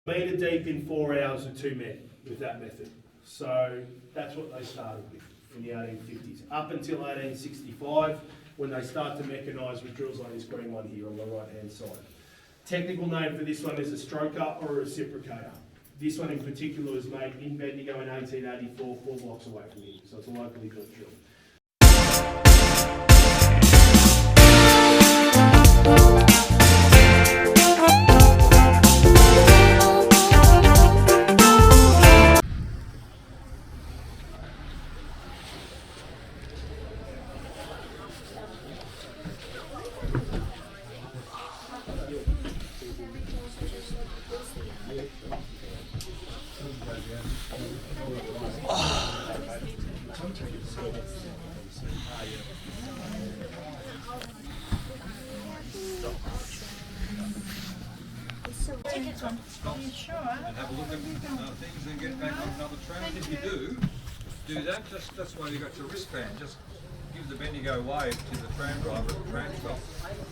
Metre deep in 4 hours with 2 men with that method. So that's what they started with in the 1850s. Up until 1865, when they start to mechanise with drills like this green one here on the right hand side. Technical name for this one is a stroker or a reciprocator. This one in particular was made in Bendigo in 1884, 4 blocks away from here. So it's a locally built drill. And have a look at things and get back on another tram. If you do that, that's why you got your wristband. Just give the Bendigo wave to the tram driver at the tram stop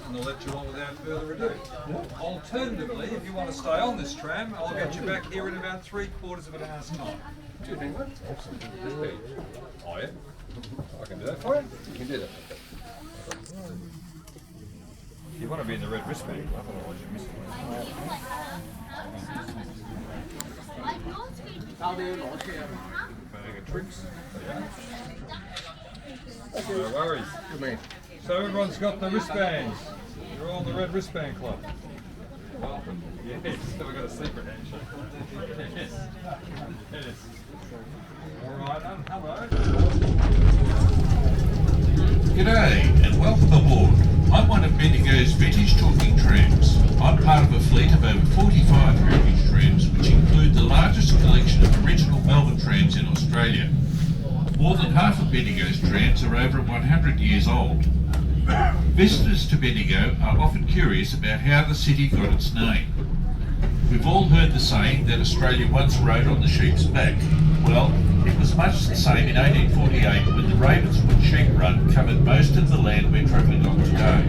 and they'll let you on without further ado. Alternatively, if you want to stay on this tram, I'll get you back here in about 3/4 of an hour's time. Do you think that? Oh yeah? I can do that for you. You can do that. You want to be in the red wristband, otherwise you're missing Bag of tricks. No worries. Good man. So everyone's got the wristbands. You're all in the red wristband club. Welcome. Yes. So we've got a secret handshake. Yes. Yes. All right. Hello. G'day and welcome aboard. I'm one of Bendigo's vintage talking trams. I'm part of a fleet of over 45 heritage trams, which include the largest collection of original Melbourne trams in Australia. More than half of Bendigo's trams are over 100 years old. Visitors to Bendigo are often curious about how the city got its name. We've all heard the saying that Australia once rode on the sheep's back. Well, it was much the same in 1848 when the Ravenswood sheep run covered most of the land we're travelling on today.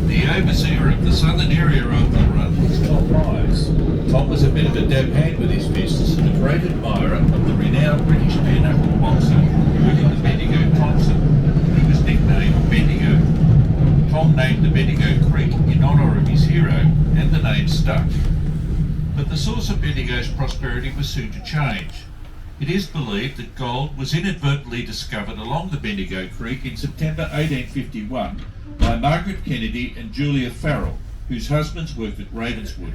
The overseer of the southern area of the run was Tom Myers. Tom was a bit of a dab hand with his business and a great admirer of the renowned British bare-knuckle boxer, William the Bendigo Thompson. He was nicknamed Bendigo. Tom named the Bendigo Creek in honour of his hero, and the name stuck. But the source of Bendigo's prosperity was soon to change. It is believed that gold was inadvertently discovered along the Bendigo Creek in September 1851 by Margaret Kennedy and Julia Farrell, whose husbands worked at Ravenswood.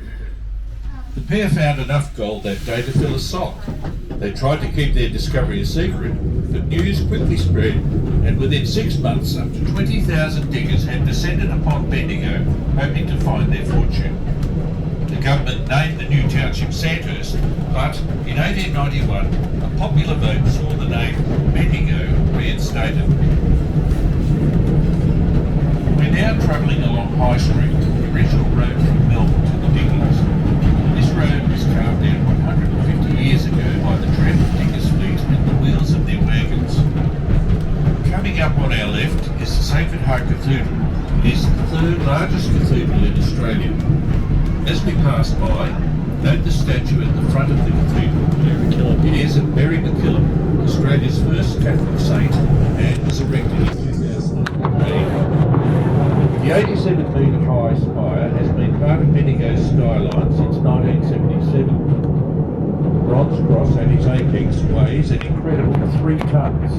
The pair found enough gold that day to fill a sock. They tried to keep their discovery a secret, but news quickly spread, and within 6 months up to 20,000 diggers had descended upon Bendigo, hoping to find their fortune. The government named the new township Sandhurst, but in 1891 a popular vote saw the name Bendigo reinstated. We're now travelling along High Street, the original road from Melbourne to the diggings. This road was carved out 150 years ago by the trampled diggers' feet and the wheels of their wagons. Coming up on our left is the Sacred Heart Cathedral. It is the third largest cathedral in Australia. As we pass by, note the statue at the front of the cathedral. It is of Mary MacKillop, Australia's first Catholic saint, and was erected in 2008. The 87-metre high spire has been part of Bendigo's skyline since 1977. The bronze cross at its apex weighs an incredible 3 tonnes.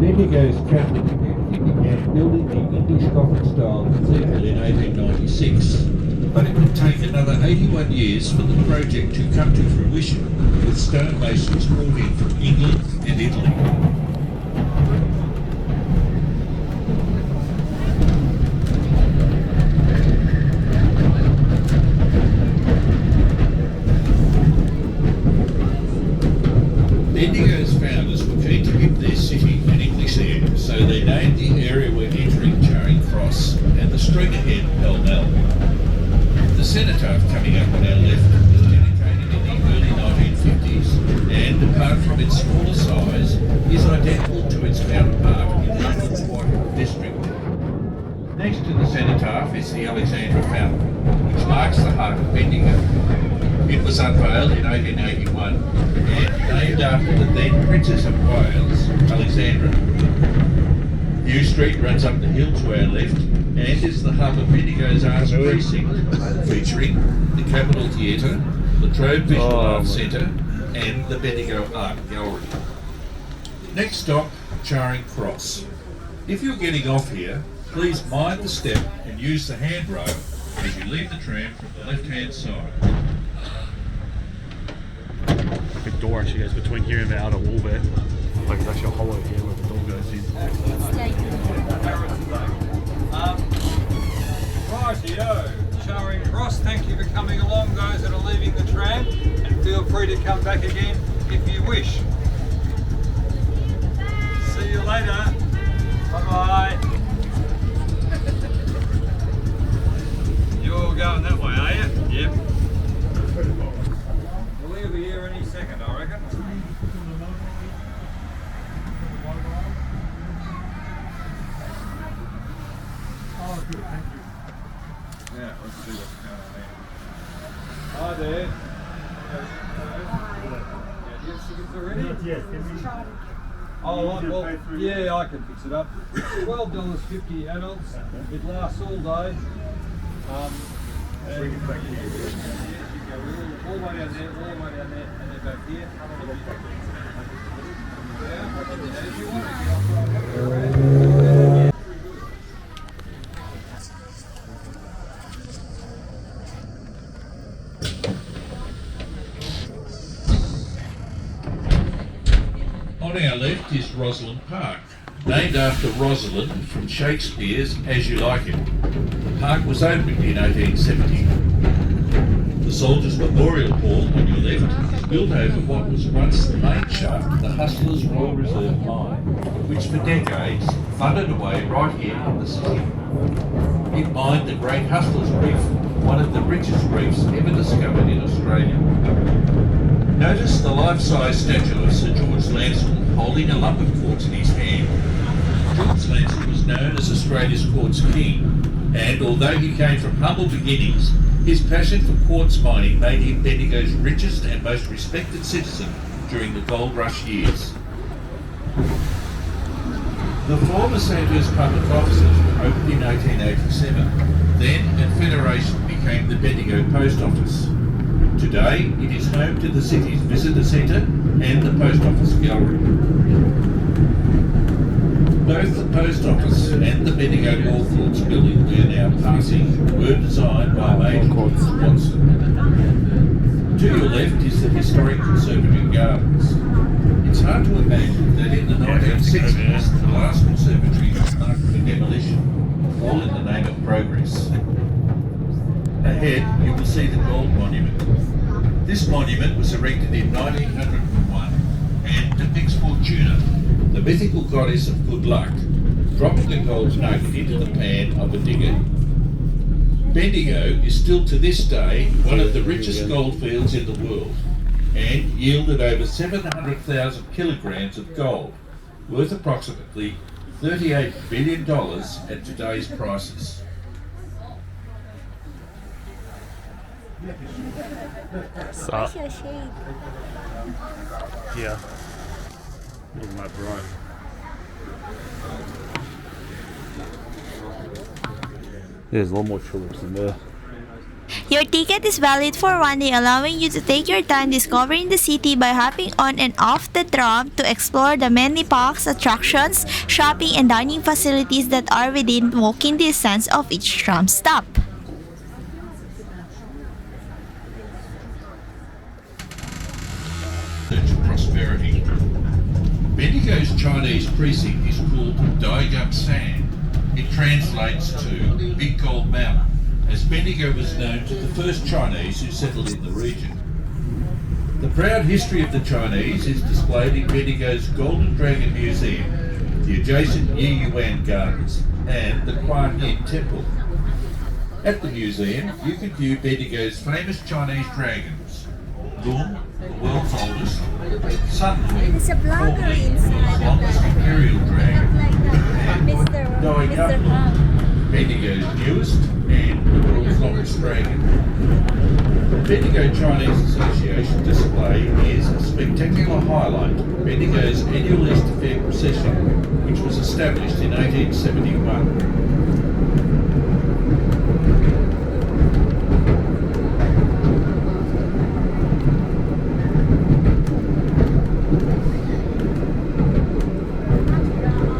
Bendigo's Catholic community began building the English Gothic-style cathedral in 1896. But it would take another 81 years for the project to come to fruition, with stonemasons brought in from England and Italy. Bendigo's founders were keen to give their city an English air, so they named the area we're entering Charing Cross and the street ahead Pall Mall. The cenotaph coming up on our left was dedicated in the early 1950s and, apart from its smaller size, is identical to its counterpart in London's Whitehall district. Next to the cenotaph is the Alexandra Fountain, which marks the heart of Bendigo. It was unveiled in 1881 and named after the then Princess of Wales, Alexandra. New Street runs up the hill to our left and is the hub of Bendigo's Arts Precinct, featuring the Capitol Theatre, the Tram Visual Arts Centre and the Bendigo Art Gallery. Next stop, Charing Cross. If you're getting off here, please mind the step and use the handrail as you leave the tram from the left-hand side. Like a door actually goes between here and the outer wall there. Like it's actually a hollow here where the door goes in. Rightio, Charing Cross, thank you for coming along, those that are leaving the tram, and feel free to come back again if you wish. See you later. Bye-bye. You're going that way, are you? Yep. We'll be here any second, I reckon. Oh, good, thank you. Yeah, let's see what's going on there. Hi there. Yeah, do you have tickets already? Yes, can we? Oh, well, yeah, I can fix it up. $12.50 adults. It lasts all day. Bring it back here. You go all the way down there, and then back here. Yeah, if you want to. On our left is Rosalind Park, named after Rosalind from Shakespeare's As You Like It. The park was opened in 1870. The Soldiers Memorial Hall on your left is built over what was once the main shaft of the Hustlers Royal Reserve Mine, which for decades thundered away right here in the city. It mined the Great Hustlers Reef, one of the richest reefs ever discovered in Australia. Notice the life-size statue of Sir George Lancel holding a lump of quartz in his hand. George Lancel was known as Australia's quartz king, and although he came from humble beginnings, his passion for quartz mining made him Bendigo's richest and most respected citizen during the gold rush years. The former Sandhurst Public Offices were opened in 1887. Then, at Federation, became the Bendigo Post Office. Today, it is home to the city's visitor centre and the Post Office Gallery. Both the Post Office and the Bendigo Golf Course building we are now passing were designed by Major Watson. To your left is the historic Conservatory Gardens. It's hard to imagine that in the 1960s, the last conservatory was marked for demolition, all in the name of progress. Ahead, you will see the Gold Monument. This monument was erected in 1901 and depicts Fortuna, the mythical goddess of good luck, dropping a gold nugget into the pan of a digger. Bendigo is still to this day one of the richest gold fields in the world and yielded over 700,000 kilograms of gold, worth approximately $38 billion at today's prices. What's your shape? Yeah. Little map right. There's a lot more tulips in there. Your ticket is valid for 1 day, allowing you to take your time discovering the city by hopping on and off the tram to explore the many parks, attractions, shopping, and dining facilities that are within walking distance of each tram stop. Prosperity. Bendigo's Chinese precinct is called Daigup San. It translates to Big Gold Mountain, as Bendigo was known to the first Chinese who settled in the region. The proud history of the Chinese is displayed in Bendigo's Golden Dragon Museum, the adjacent Yi Yuan Gardens, and the Kuan Yin Temple. At the museum, you can view Bendigo's famous Chinese dragons, Lun, the world's oldest, Sun Lun, There's a blogger formerly the inside longest imperial dragon, like and Daigup Lun, Bendigo's newest and the world's longest dragon. The Bendigo Chinese Association display is a spectacular highlight of Bendigo's annual Easter Fair procession, which was established in 1871.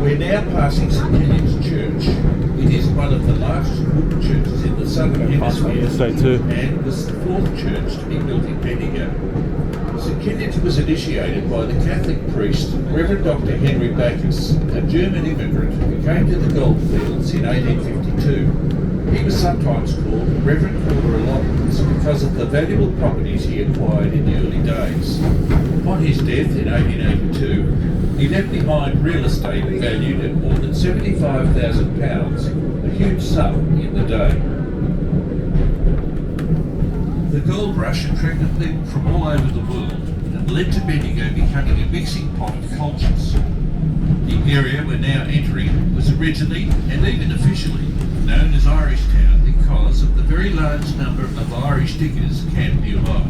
We're now passing St Killian's Church. It is one of the largest wooden churches in the southern hemisphere and was the fourth church to be built in Bendigo. St Killian's was initiated by the Catholic priest Reverend Dr. Henry Bacchus, a German immigrant who came to the goldfields in 1852. He was sometimes called Reverend Corder Allotments because of the valuable properties he acquired in the early days. Upon his death in 1882, he left behind real estate valued at more than £75,000, a huge sum in the day. The gold rush attracted people from all over the world and led to Bendigo becoming a mixing pot of cultures. The area we're now entering was originally, and even officially, known as Irish Town because of the very large number of Irish diggers camped nearby.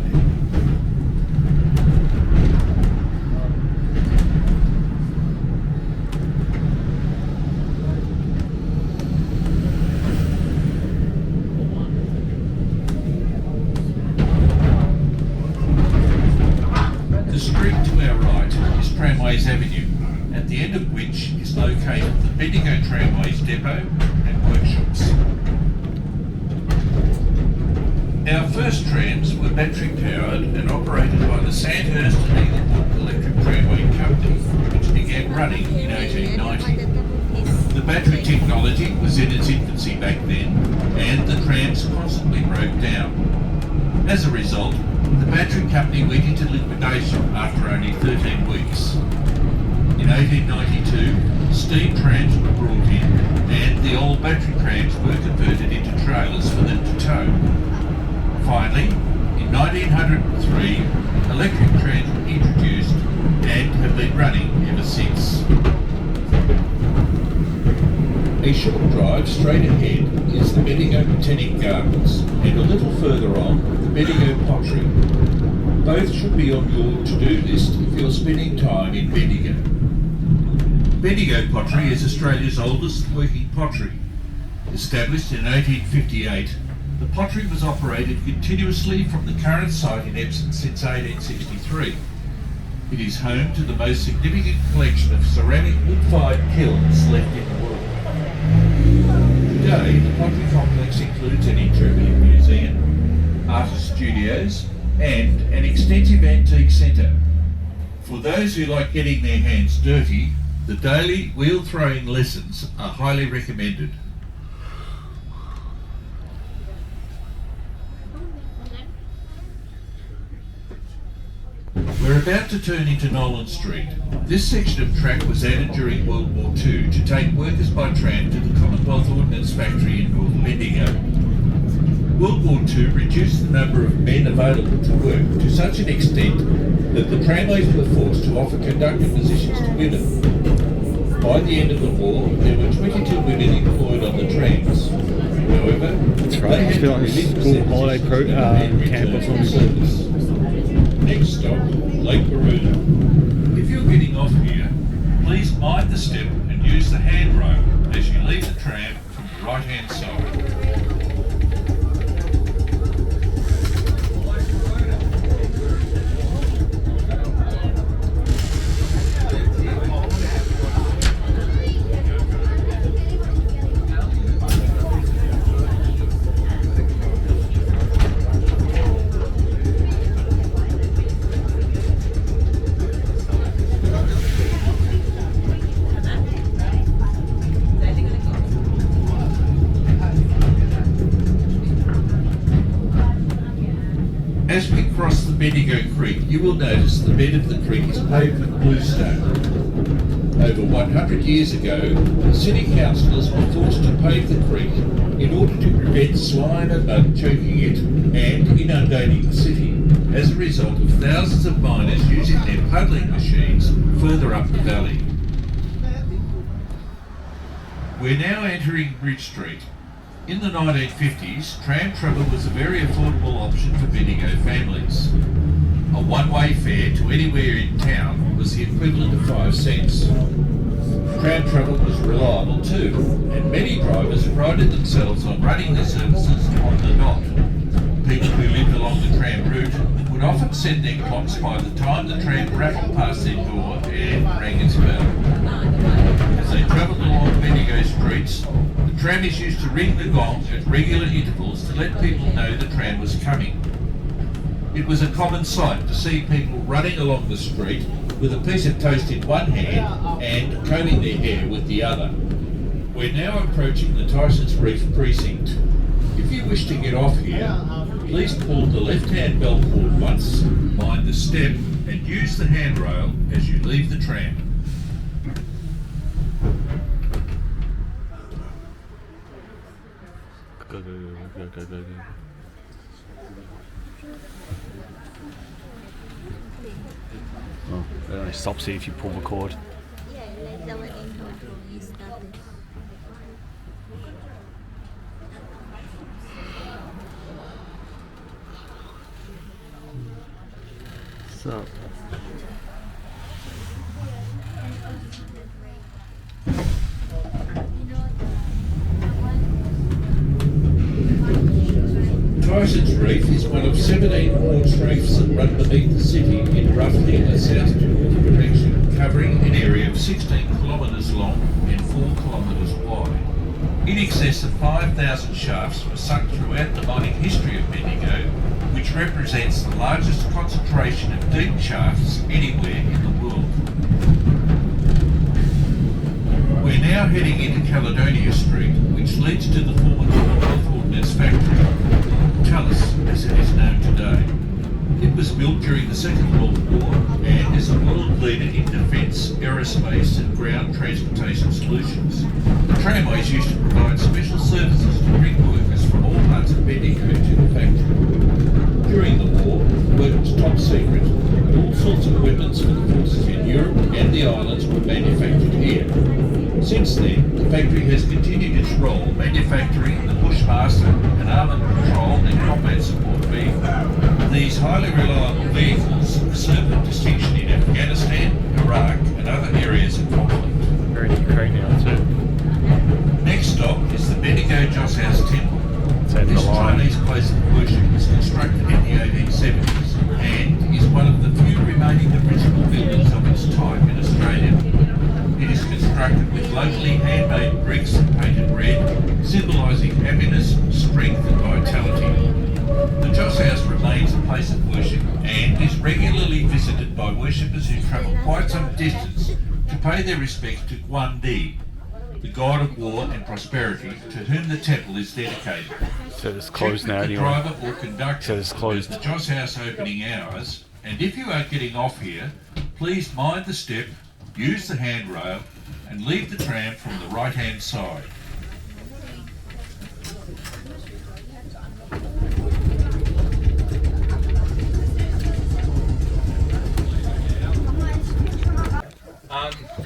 The street to our right is Tramways Avenue, at the end of which is located the Bendigo Tramways depot and workshops. Our first trams were battery powered and operated by the Sandhurst and Eaglewood Electric Tramway Company, which began running in 1890. The battery technology was in its infancy back then, and the trams constantly broke down. As a result, the battery company went into liquidation after only 13 weeks. In 1892, steam trams were brought in and the old battery trams were converted into trailers for them to tow. Finally, in 1903, electric trams were introduced and have been running ever since. A short drive straight ahead is the Bendigo Botanic Gardens and a little further on, the Bendigo Pottery. Both should be on your to-do list if you're spending time in Bendigo. Bendigo Pottery is Australia's oldest working pottery. Established in 1858, the pottery was operated continuously from the current site in Epsom since 1863. It is home to the most significant collection of ceramic wood-fired kilns left in the world. Today, the pottery complex includes an interpretive museum, artist studios, and an extensive antique centre. For those who like getting their hands dirty, the daily wheel throwing lessons are highly recommended. We're about to turn into Nolan Street. This section of track was added during World War II to take workers by tram to the Commonwealth Ordnance Factory in North Bendigo. World War II reduced the number of men available to work to such an extent that the tramways were forced to offer conductor positions to women. By the end of the war, there were 22 women employed on the trams. However, That's right, I feel like a school holiday camp or something. Next stop, Lake Baruna. If you're getting off here, please mind the step and use the handrail as you leave the tram from the right-hand side. As we cross the Bendigo Creek, you will notice the bed of the creek is paved with bluestone. Over 100 years ago, the city councillors were forced to pave the creek in order to prevent slime and mud choking it and inundating the city, as a result of thousands of miners using their puddling machines further up the valley. We're now entering Bridge Street. In the 1950s, tram travel was a very affordable option for Bendigo families. A one-way fare to anywhere in town was the equivalent of 5 cents. Tram travel was reliable too, and many drivers prided themselves on running their services on the dot. People who lived along the tram route would often set their clocks by the time the tram rattled past their door and rang its bell. As they travelled along Bendigo streets, the trammies used to ring the gong at regular intervals to let people know the tram was coming. It was a common sight to see people running along the street with a piece of toast in one hand and combing their hair with the other. We're now approaching the Tysons Reef precinct. If you wish to get off here, please pull the left-hand bell cord once, mind the step, and use the handrail as you leave the tram. Go, go, go, go, go, go. Oh, it only stops you if you pull the cord. Yeah, like the one in how to use that. So. Tysons Reef is one of 17 haunch reefs that run beneath the city in roughly a south to north direction, covering an area of 16 kilometres long and 4 kilometres wide. In excess of 5,000 shafts were sunk throughout the mining history of Bendigo, which represents the largest concentration of deep shafts anywhere in the world. We're now heading into Caledonia Street, which leads to the former Commonwealth Ordnance Factory, Tullis as it is known today. It was built during the Second World War and is a world leader in defence, aerospace and ground transportation solutions. The tramways used to provide special services to bring workers from all parts of Bendigo to the factory. During the war, the work was top secret, but all sorts of weapons for the forces in Europe and the islands were manufactured here. Since then, the factory has continued its role manufacturing the Bushmaster and Armoured Patrol and Combat Support vehicle. These highly reliable vehicles serve with distinction in Afghanistan, Iraq and other areas of conflict. We're in Ukraine now too. Next stop is the Bendigo Joss House Temple. It's over This the line. Chinese place of worship was constructed in the 1870s and is one of the few remaining original buildings of its type in Australia. It is constructed with locally handmade bricks painted red, symbolising happiness, strength and vitality. The Joss House remains a place of worship and is regularly visited by worshippers who travel quite some distance to pay their respects to Guandi, the god of war and prosperity, to whom the temple is dedicated. So it's closed Check now with the anyway. driver or conductor So it's closed. about the Joss House opening hours, and if you are getting off here, please mind the step, use the handrail and leave the tram from the right hand side.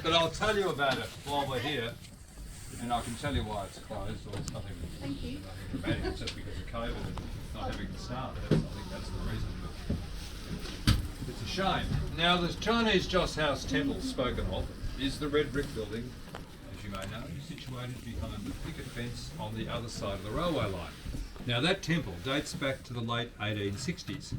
But I'll tell you about it while we're here, and I can tell you why it's closed. Or it's nothing dramatic. It's just because of COVID and not having the staff. I think that's the reason. But it's a shame. Now, the Chinese Joss House Temple spoken of is the red brick building, as you may know, situated behind the picket fence on the other side of the railway line. Now, that temple dates back to the late 1860s.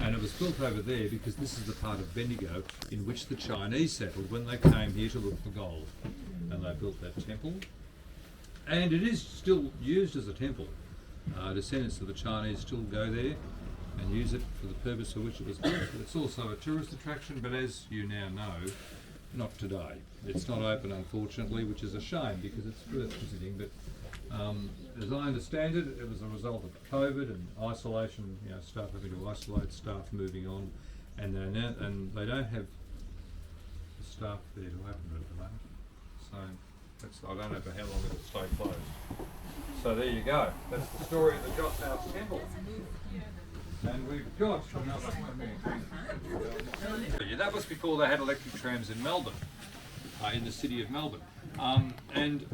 And it was built over there because this is the part of Bendigo in which the Chinese settled when they came here to look for gold. And they built that temple. And it is still used as a temple. Descendants of the Chinese still go there and use it for the purpose for which it was built. But it's also a tourist attraction, but as you now know, not today. It's not open, unfortunately, which is a shame because it's worth visiting. But as I understand it, it was a result of COVID and isolation. You know, staff having to isolate, staff moving on, and they don't have the staff there to open it at the moment. So that's, I don't know for how long it'll stay closed. So there you go. That's the story of the Joss House Temple. And we've got another. That was before they had electric trams in Melbourne, in the city of Melbourne, and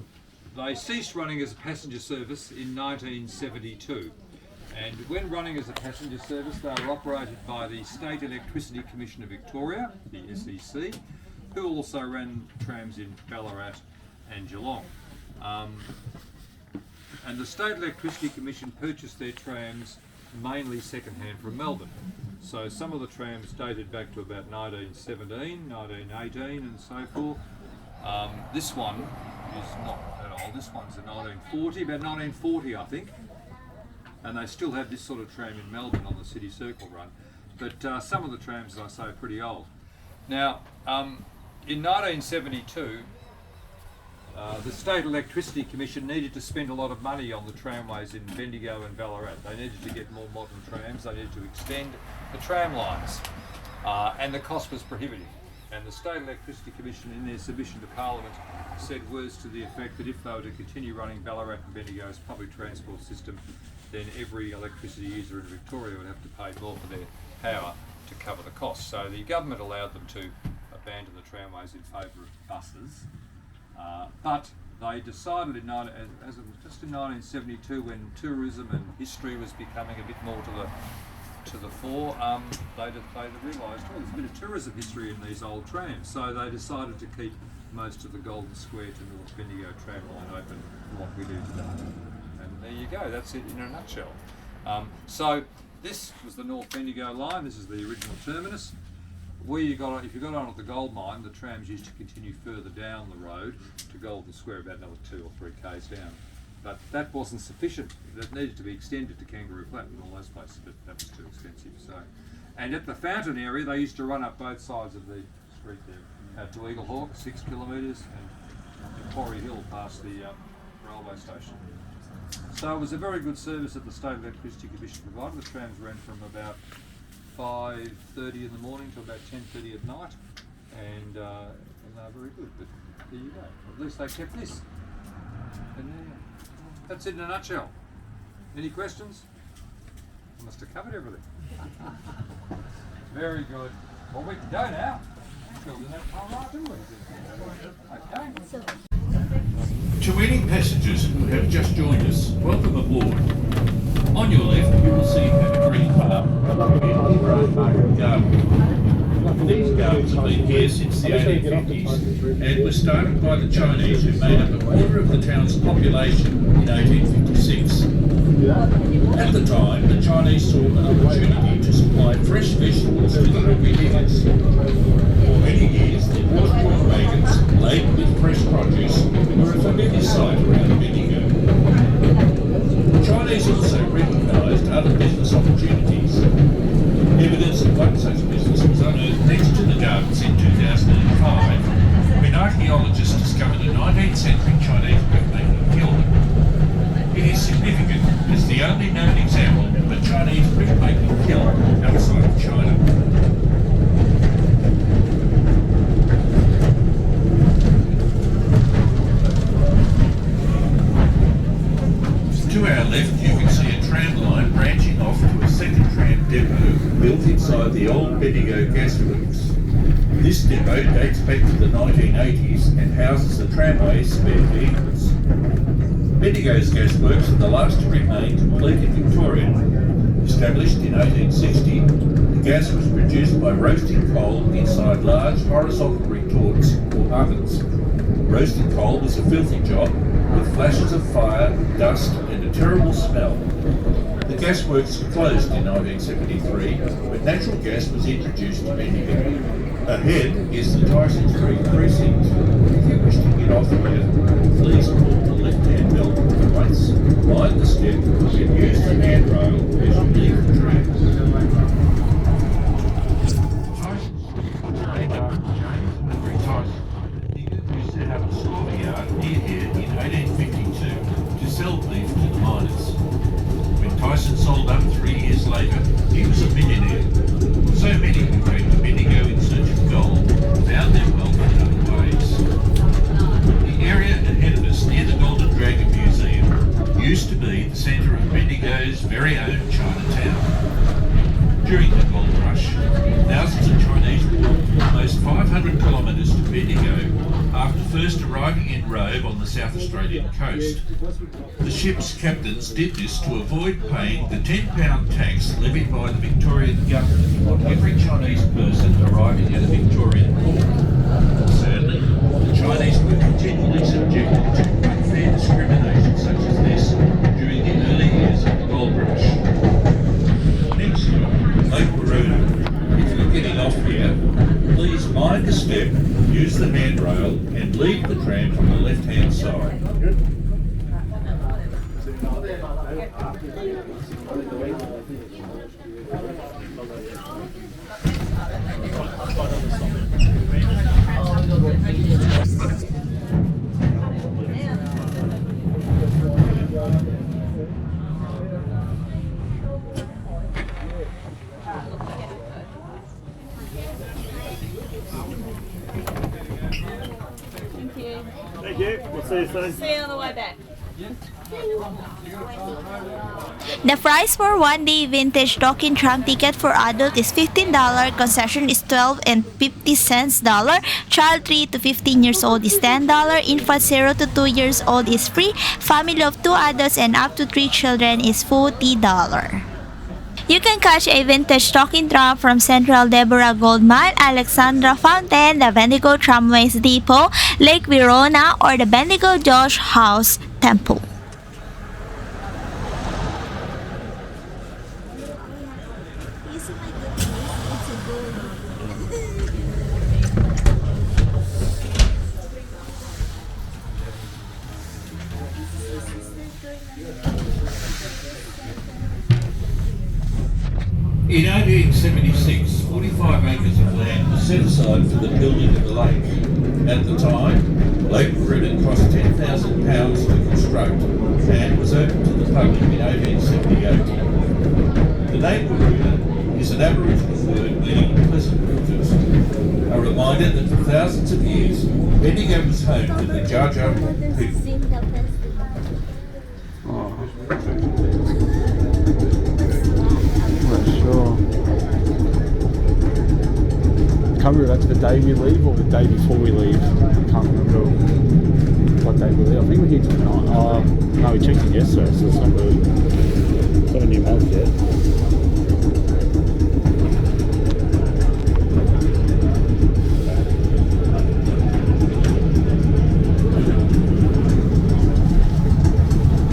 They ceased running as a passenger service in 1972. And when running as a passenger service, they were operated by the State Electricity Commission of Victoria, the SEC, who also ran trams in Ballarat and Geelong. And the State Electricity Commission purchased their trams mainly second-hand from Melbourne. So some of the trams dated back to about 1917, 1918 and so forth. This one is not that old, this one's in 1940, about 1940 I think. And they still have this sort of tram in Melbourne on the City Circle run. But some of the trams, as I say, are pretty old. Now, in 1972, the State Electricity Commission needed to spend a lot of money on the tramways in Bendigo and Ballarat. They needed to get more modern trams, they needed to extend the tram lines, and the cost was prohibitive. And the State Electricity Commission, in their submission to Parliament, said words to the effect that if they were to continue running Ballarat and Bendigo's public transport system, then every electricity user in Victoria would have to pay more for their power to cover the costs. So the government allowed them to abandon the tramways in favour of buses. But they decided just in 1972, when tourism and history was becoming a bit more to the fore, they realised, there's a bit of tourism history in these old trams. So they decided to keep most of the Golden Square to North Bendigo tram line open for what we do today. And there you go, that's it in a nutshell. So this was the North Bendigo line, this is the original terminus. If you got on at the gold mine, the trams used to continue further down the road to Golden Square, about another 2 or 3 k's down. But that wasn't sufficient. It needed to be extended to Kangaroo Flat and all those places, but that was too expensive. So, and at the fountain area, they used to run up both sides of the street there to Eagle Hawk, 6 kilometres, and Quarry Hill past the railway station. So it was a very good service that the State Electricity Commission provided. The trams ran from about 5:30 in the morning to about 10:30 at night, and they were very good. But there you go. At least they kept this. And that's it in a nutshell. Any questions? I must have covered everything. Very good. Well, we can go now. Didn't have time right, didn't we? Okay. To any passengers who have just joined us, welcome aboard. On your left, you will see a green farm and garden. These gardens have been here since the 1850s and were started by the Chinese, who made up a quarter of the town's population in 1856. At the time, the Chinese saw an opportunity to supply fresh vegetables to the hungry diggers. For many years, the horse-drawn wagons laden with fresh produce were a familiar sight around Bendigo. The Chinese also recognised other business opportunities. Evidence of one such business was unearthed next to the gardens in 2005, when archaeologists discovered a 19th century Chinese brickmaking kiln. It is significant as the only known example of a Chinese brickmaking kiln outside of China. To our left, you can see a tram line branching off to a second tram depot built inside the old Bendigo gasworks. This depot dates back to the 1980s and houses the tramway's spare vehicles. Bendigo's gasworks are the last to remain complete in Victoria. Established in 1860, the gas was produced by roasting coal inside large horizontal retorts or ovens. Roasting coal was a filthy job, with flashes of fire, dust and a terrible smell. The gasworks closed in 1973 when natural gas was introduced to Bendigo. Ahead is the Tyson Street precinct. If you wish to get off here, please pull the left-hand belt once, mind the step and use the handrail as you leave the train. Set up a slaughter yard near here in 1852 to sell beef to the miners. When Tyson sold up 3 years later, he was a millionaire. So many who came to Bendigo in search of gold found their wealth in other ways. The area ahead of us near the Golden Dragon Museum used to be the centre of Bendigo's very own Chinatown. During the gold rush, thousands of Chinese walked almost 500 kilometres to Bendigo after first arriving in Robe on the South Australian coast. The ship's captains did this to avoid paying the £10 tax levied by the Victorian government on every Chinese person arriving at a Victorian port. Sadly, the Chinese were continually subjected to unfair discrimination such as this during the early years of the gold rush. Next stop, Lake Waruna. If you're getting off here, please mind the step, use the handrail and leave the tram from the left-hand side. Thank you. We'll see you soon. See you on the way back. The price for one-day vintage talking tram ticket for adult is $15, concession is $12 and 50 cents. Child 3 to 15 years old is $10, infant 0 to 2 years old is free, family of 2 adults and up to 3 children is $40. You can catch a vintage talking tram from Central Deborah Gold Mine, Alexandra Fountain, the Bendigo Tramway's Depot, Lake Verona, or the Bendigo Josh House Temple. In 1876, 45 acres of land was set aside for the building of the lake. At the time, Lake Waruna cost £10,000 to construct and was opened to the public in 1878. The name Waruna is an Aboriginal word meaning pleasant waters, a reminder that for thousands of years, Bendigo was home to the Jar Jar people. Sure. Can't remember if that's the day we leave or the day before we leave. I can't remember what day we leave. I think we're here tonight. No, we checked in yesterday, so it's not a new month yet.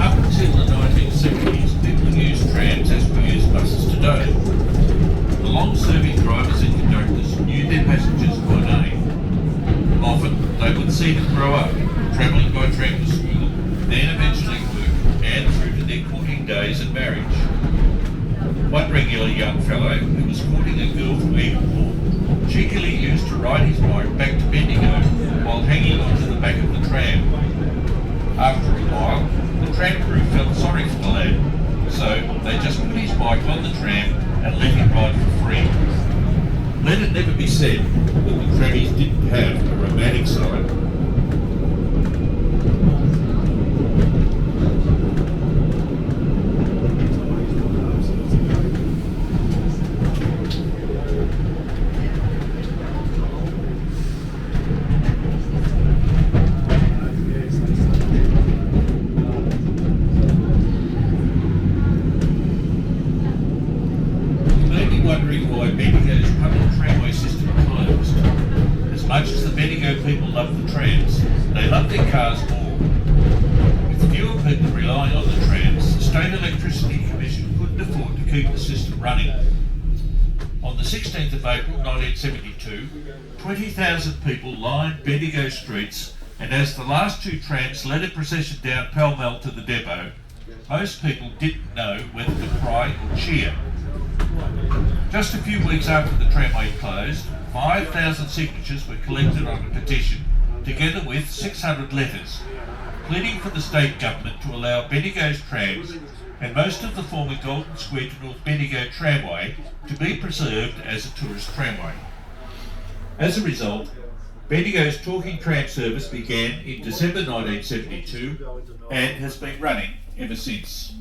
Up until the 1970s, people used trams as we use buses today. The long-serving drivers and conductors knew their passengers by name. Often, they would see them grow up, travelling by tram to school, then eventually work, and through to their courting days and marriage. One regular young fellow who was courting a girl from Eaglehawk cheekily used to ride his bike back to Bendigo while hanging onto the back of the tram. After a while, the tram crew felt sorry for the lad, so they just put his bike on the tram and let him ride for free. Let it never be said that the trammies didn't have a romantic side. Wondering why Bendigo's public tramway system closed. As much as the Bendigo people love the trams, they love their cars more. With fewer people relying on the trams, the State Electricity Commission couldn't afford to keep the system running. On the 16th of April 1972, 20,000 people lined Bendigo streets, and as the last two trams led a procession down Pall Mall to the depot, most people didn't know whether to cry or cheer. Just a few weeks after the tramway closed, 5,000 signatures were collected on a petition, together with 600 letters, pleading for the state government to allow Bendigo's trams and most of the former Golden Square to North Bendigo tramway to be preserved as a tourist tramway. As a result, Bendigo's talking tram service began in December 1972 and has been running ever since.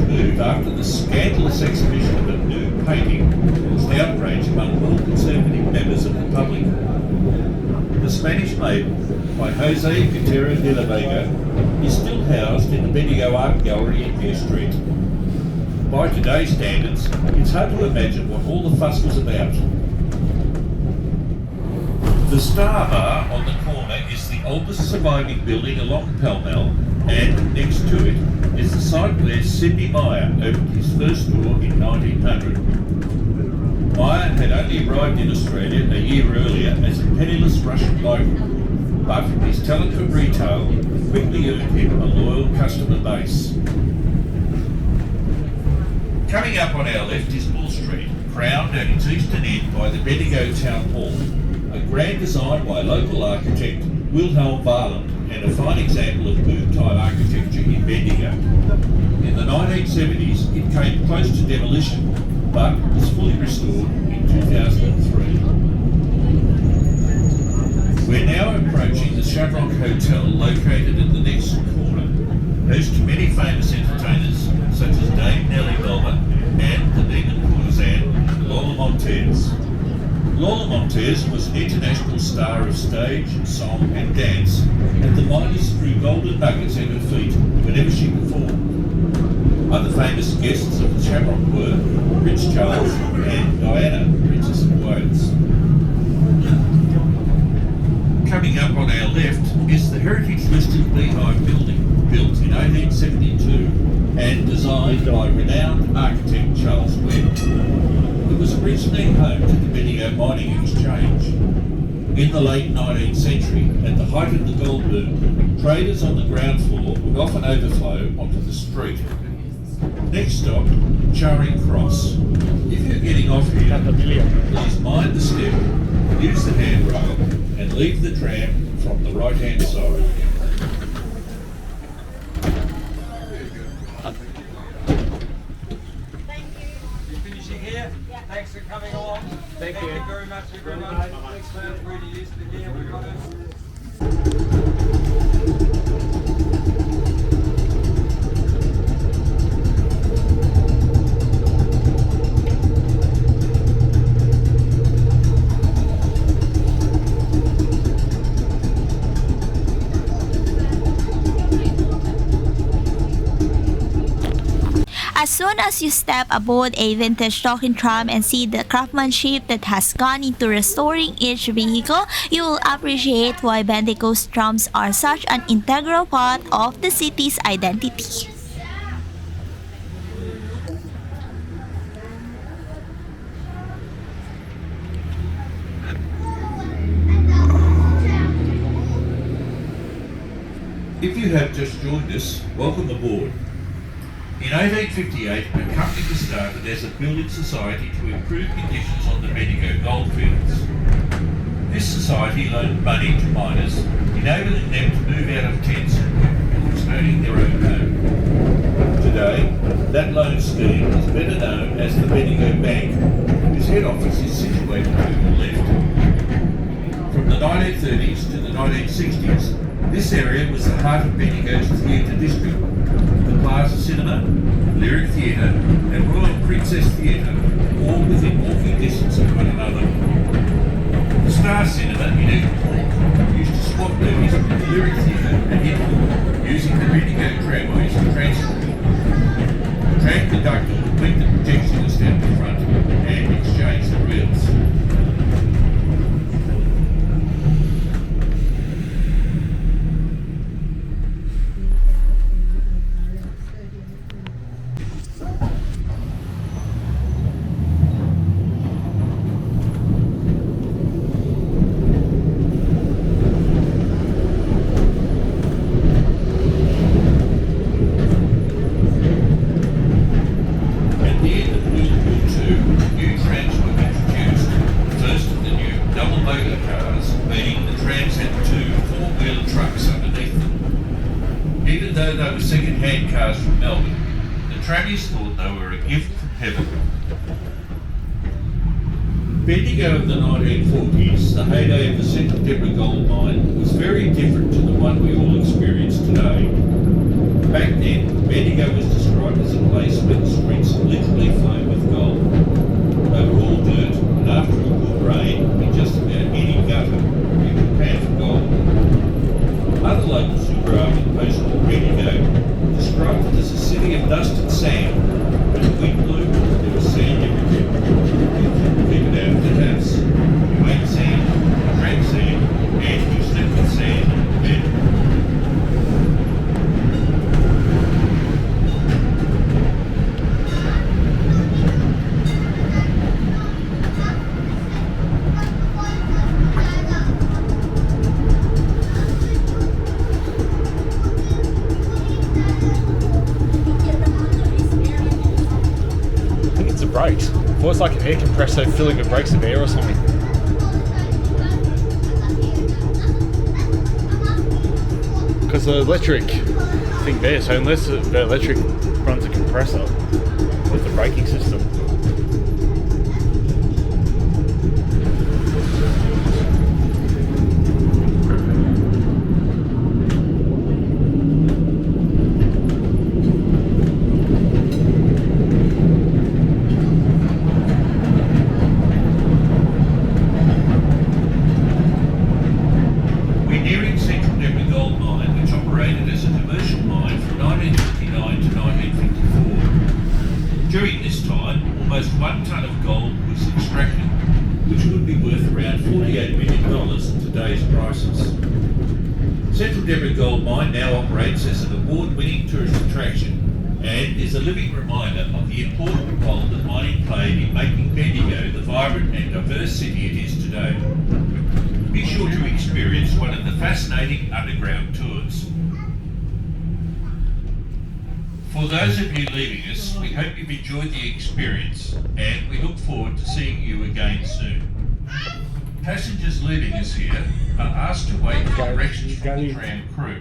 move after the scandalous exhibition of a nude painting caused outrage among all conservative members of the public. The Spanish Maiden by Jose Gutierrez de la Vega is still housed in the Bendigo Art Gallery in New Street. By today's standards, it's hard to imagine what all the fuss was about. The Star Bar on the corner is the oldest surviving building along Pall Mall, and next to it is the site where Sidney Myer opened his first store in 1900. Myer had only arrived in Australia a year earlier as a penniless Russian local, but his talent for retail quickly earned him a loyal customer base. Coming up on our left is Bull Street, crowned at its eastern end by the Bendigo Town Hall, a grand design by local architect Wilhelm Varland and a fine example of boom-time architecture in Bendigo. In the 1970s, it came close to demolition, but was fully restored in 2003. We're now approaching the Shamrock Hotel, located at the next corner, host to many famous entertainers such as Dame Nellie Melba and the demon courtesan Lola Montez. Lola Montez was an international star of stage, song and dance, and the miners threw golden nuggets at her feet whenever she performed. Other famous guests of the Shamrock were Prince Charles and Diana, Princess of Wales. Coming up on our left is the heritage-listed Beehive building, built in 1872 and designed by renowned architect Charles Webb. It was originally home to the Bendigo Mining Exchange. In the late 19th century, at the height of the gold boom, traders on the ground floor would often overflow onto the street. Next stop, Charing Cross. If you're getting off here, please mind the step, use the handrail, and leave the tram from the right-hand side. You finishing here? Thanks for coming along. Thank you very much, everyone. Thanks, man. Really used to hear. We got it. As soon as you step aboard a vintage talking tram and see the craftsmanship that has gone into restoring each vehicle, you will appreciate why Bendigo's trams are such an integral part of the city's identity. If you have just joined us, welcome aboard. In 1858, a company was started as a building society to improve conditions on the Bendigo goldfields. This society loaned money to miners, enabling them to move out of tents towards owning their own home. Today, that loan scheme is better known as the Bendigo Bank, whose head office is situated to the left. From the 1930s to the 1960s, this area was the heart of Bendigo's theatre district. The Plaza Cinema, Lyric Theatre and Royal Princess Theatre, all within walking distance of one another. The Star Cinema in Edinburgh used to swap movies with the Lyric Theatre and Edinburgh, using the Bendigo Tramways to transport them. The tram conductor would meet the projectionist out the front and exchange the reels. Second-hand cars from Melbourne, the trammies thought they were a gift from heaven. Bendigo of the 1940s, the heyday of the Central Deborah gold mine, was very different to the one we all experience today. Back then, Bendigo was described as a a place where the streets literally flow with gold. They were all dirt, and after a good rain, in just about any gutter, you could pan for gold. Other locals who grew up in post-war Bendigo described it as a city of dust and sand. When the wind blew, there was sand everywhere. You couldn't keep it out of the house. You ate sand, drank sand, and you slept with sand in bed. I think it's the brakes. I thought it's like an air compressor filling with brakes of air or something. Because the electric thing there, so unless the electric runs a compressor with the braking system. We're nearing Central Deborah Gold Mine, which operated as a commercial mine from 1959 to 1954. During this time, almost 1 tonne of gold was extracted, which would be worth around $48 million in today's prices. Central Deborah Gold Mine now operates as an award-winning tourist attraction and is a living reminder of the important role that mining played in making Bendigo the vibrant and diverse city it is today. Be sure to experience one of the fascinating underground tours. For those of you leaving us, we hope you've enjoyed the experience and we look forward to seeing you again soon. Passengers leaving us here are asked to wait for directions from the tram crew.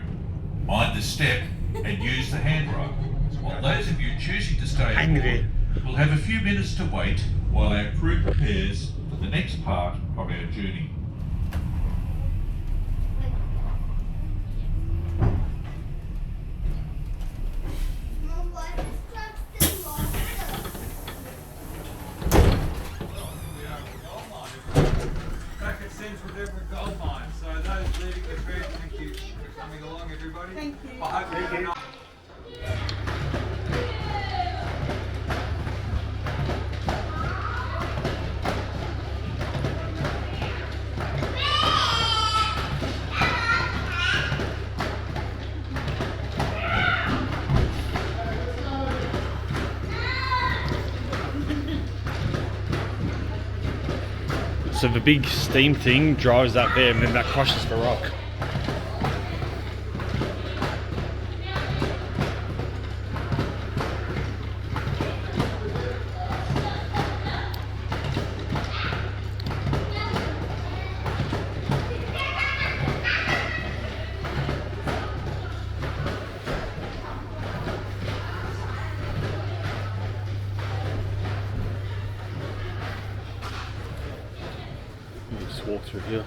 Mind the step and use the handrail. While those of you choosing to stay aboard will have a few minutes to wait while our crew prepares for the next part of our journey. Back at Central Deborah Gold Mine. So those leaving the train, thank you for coming along, everybody. Thank you. I hope you have a nice So the big steam thing drives that there and then that crushes the rock. Just walk through here.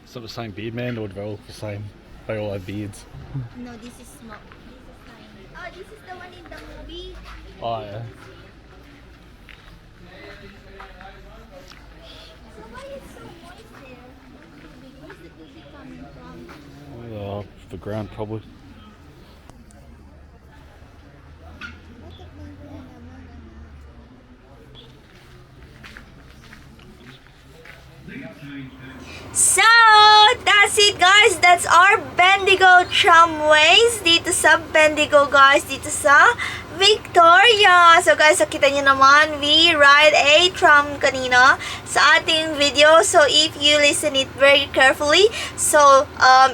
It's not the same beard man, or they're all the same? They all have beards. No, this is small. Oh, this is the one in the movie. Oh yeah. So why is so moist there? Where's the baby coming from? The ground probably. So, that's it guys. That's our Bendigo Tramways dito sa Bendigo guys, dito sa Victoria. So guys, nakita nyo naman, we ride a tram kanina sa ating video. So if you listen it very carefully, so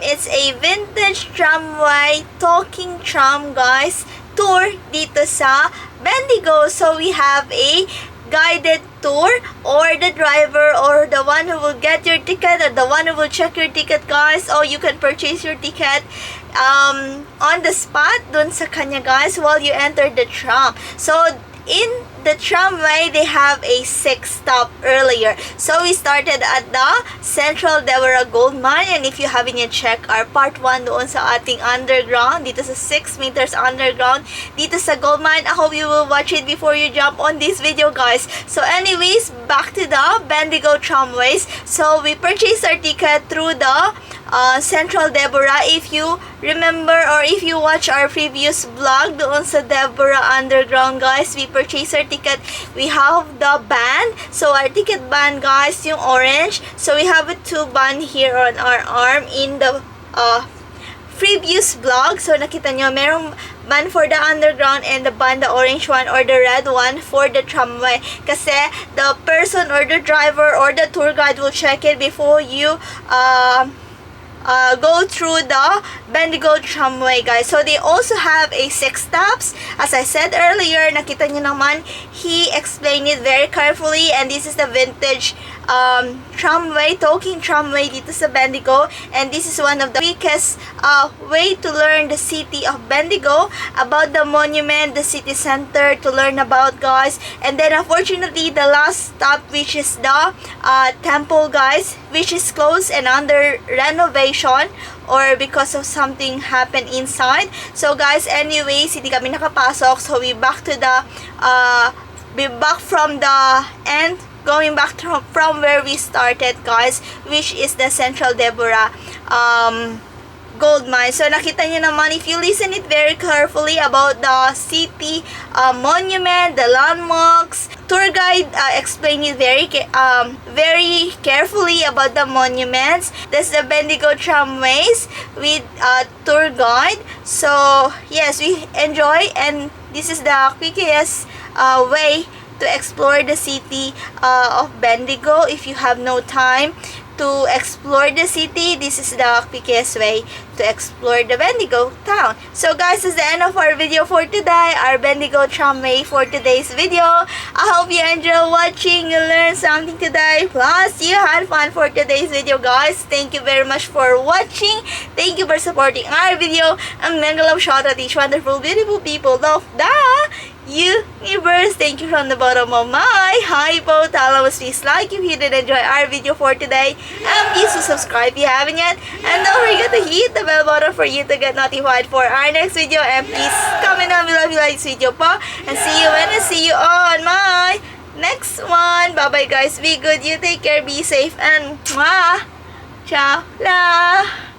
it's a vintage tramway, talking tram guys, tour dito sa Bendigo. So we have a guided tour, or the driver or the one who will get your ticket or the one who will check your ticket guys, or you can purchase your ticket on the spot dun sa kanya guys while you enter the tram. So in the tramway, they have a 6 stop earlier. So we started at the Central Deborah Gold Mine, and if you haven't yet checked our part 1 doon sa ating underground, dito sa 6 meters underground, dito sa gold mine, I hope you will watch it before you jump on this video, guys. So anyways, back to the Bendigo Tramways. So we purchased our ticket through the Central Deborah. If you remember or if you watch our previous vlog doon sa Deborah Underground, guys, we purchased our ticket. We have the band. So our ticket band, guys, yung orange. So we have a 2 band here on our arm in the previous vlog. So nakita nyo, merong band for the underground and the band, the orange one or the red one for the tramway. Kasi the person or the driver or the tour guide will check it before you go through the Bendigo Tramway, guys. So they also have a 6 stops. As I said earlier, nakita nyo naman, he explained it very carefully, and this is the vintage tramway, talking tramway dito sa Bendigo, and this is one of the quickest way to learn the city of Bendigo, about the monument, the city center to learn about, guys. And then unfortunately the last stop, which is the temple, guys, which is closed and under renovation or because of something happened inside. So guys, anyways, hindi kami nakapasok, so we back from the end, going back from where we started, guys, which is the Central Deborah gold mine. So nakita niyo naman, if you listen it very carefully about the city monument, the landmarks, tour guide explained it very carefully about the monuments. That's the Bendigo Tramways with tour guide. So yes, we enjoy, and this is the quickest way to explore the city of Bendigo. If you have no time to explore the city, this is the quickest way to explore the Bendigo town. So guys, this is the end of our video for today, our Bendigo Tramway for today's video. I hope you enjoyed watching, you learned something today, plus you had fun for today's video, guys. Thank you very much for watching. Thank you for supporting our video, and mega love shout out each wonderful beautiful people of the universe. Thank you from the bottom of my hypothalamus. Please like if you did enjoy our video for today, and please subscribe if you haven't yet, and don't forget to hit the bell button for you to get notified for our next video, and please comment down below if you like this video po, and see you when I see you on my next one. Bye bye, guys, be good, you take care, be safe, and mwah, ciao la.